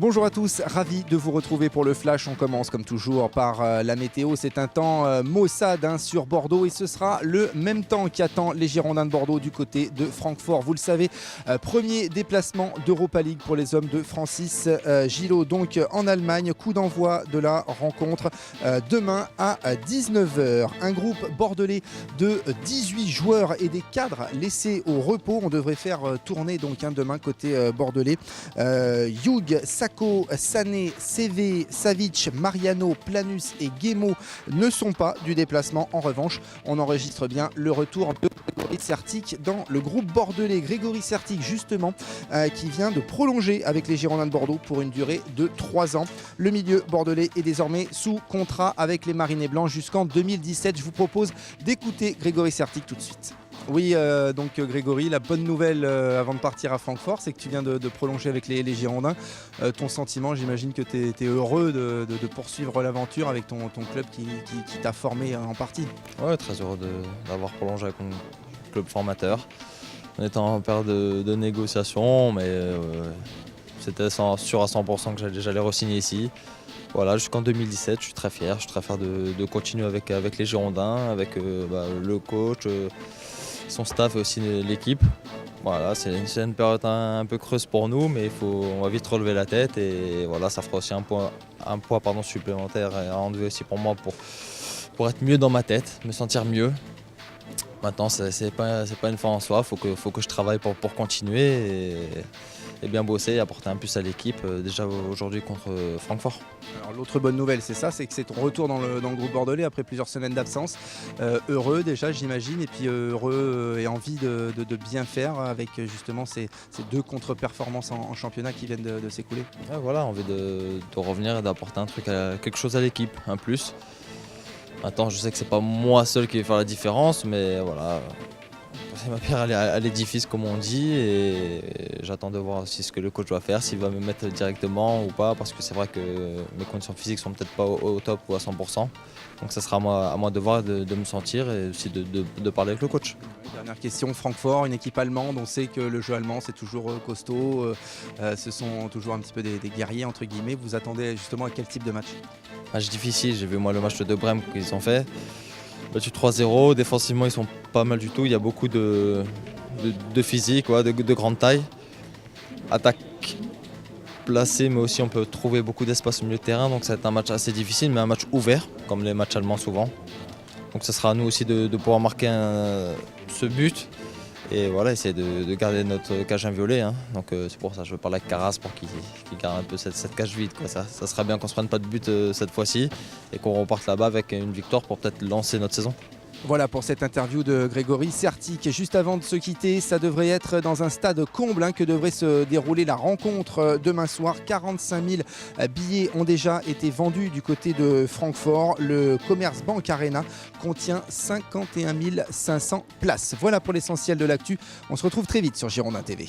Bonjour à tous, ravi de vous retrouver pour le Flash. On commence comme toujours par la météo. C'est un temps maussade sur Bordeaux et ce sera le même temps qui attend les Girondins de Bordeaux du côté de Francfort. Vous le savez, premier déplacement d'Europa League pour les hommes de Francis Gillot. Donc en Allemagne, coup d'envoi de la rencontre demain à 19h. Un groupe bordelais de 18 joueurs et des cadres laissés au repos. On devrait faire tourner donc demain côté bordelais. Hugh, Sako, Sané, CV, Savic, Mariano, Planus et Guémo ne sont pas du déplacement. En revanche, on enregistre bien le retour de Grégory Sertic dans le groupe bordelais. Grégory Sertic justement qui vient de prolonger avec les Girondins de Bordeaux pour une durée de 3 ans. Le milieu bordelais est désormais sous contrat avec les Marinés Blancs jusqu'en 2017. Je vous propose d'écouter Grégory Sertic tout de suite. Oui, donc Grégory, la bonne nouvelle avant de partir à Francfort, c'est que tu viens de prolonger avec les Girondins. Ton sentiment, j'imagine que tu es heureux de poursuivre l'aventure avec ton club qui t'a formé en partie. Ouais, très heureux d'avoir prolongé avec mon club formateur. On était en période de négociation, mais c'était sûr à 100% que j'allais re-signer ici. Voilà, jusqu'en 2017, je suis très fier de continuer avec les Girondins, avec le coach, son staff et aussi l'équipe. Voilà, c'est une période un peu creuse pour nous, mais on va vite relever la tête et voilà, ça fera aussi un poids supplémentaire à enlever aussi pour moi pour être mieux dans ma tête, me sentir mieux. Maintenant, c'est pas une fin en soi, faut que je travaille pour continuer et bien bosser et apporter un plus à l'équipe déjà aujourd'hui contre Francfort. Alors l'autre bonne nouvelle, c'est ça, c'est que c'est ton retour dans le groupe bordelais après plusieurs semaines d'absence. Heureux déjà, j'imagine, et puis heureux et envie de bien faire avec justement ces deux contre-performances en championnat qui viennent de s'écouler. Ouais, voilà, envie de revenir et d'apporter quelque chose à l'équipe, un plus. Maintenant, je sais que c'est pas moi seul qui vais faire la différence, mais voilà, c'est ma pierre à l'édifice comme on dit, et j'attends de voir aussi ce que le coach va faire, s'il va me mettre directement ou pas, parce que c'est vrai que mes conditions physiques sont peut-être pas au top ou à 100%. Donc ça sera à moi de voir, de me sentir et aussi de parler avec le coach. Dernière question, Francfort, une équipe allemande, on sait que le jeu allemand c'est toujours costaud, ce sont toujours un petit peu des guerriers entre guillemets. Vous attendez justement à quel type de match? Match difficile, j'ai vu moi le match de Brême qu'ils ont fait. Battu 3-0, défensivement ils sont pas mal du tout, il y a beaucoup de physique, de grande taille. Attaque placée, mais aussi on peut trouver beaucoup d'espace au milieu de terrain, donc ça va être un match assez difficile, mais un match ouvert, comme les matchs allemands souvent. Donc ce sera à nous aussi de pouvoir marquer ce but et voilà, essayer de garder notre cage inviolée. Donc c'est pour ça que je veux parler avec Carras pour qu'il garde un peu cette cage vide. Ça serait bien qu'on ne se prenne pas de but cette fois-ci et qu'on reparte là-bas avec une victoire pour peut-être lancer notre saison. Voilà pour cette interview de Grégory Sertic. Juste avant de se quitter, ça devrait être dans un stade comble que devrait se dérouler la rencontre demain soir. 45 000 billets ont déjà été vendus du côté de Francfort. Le Commerzbank Arena contient 51 500 places. Voilà pour l'essentiel de l'actu. On se retrouve très vite sur Girondins TV.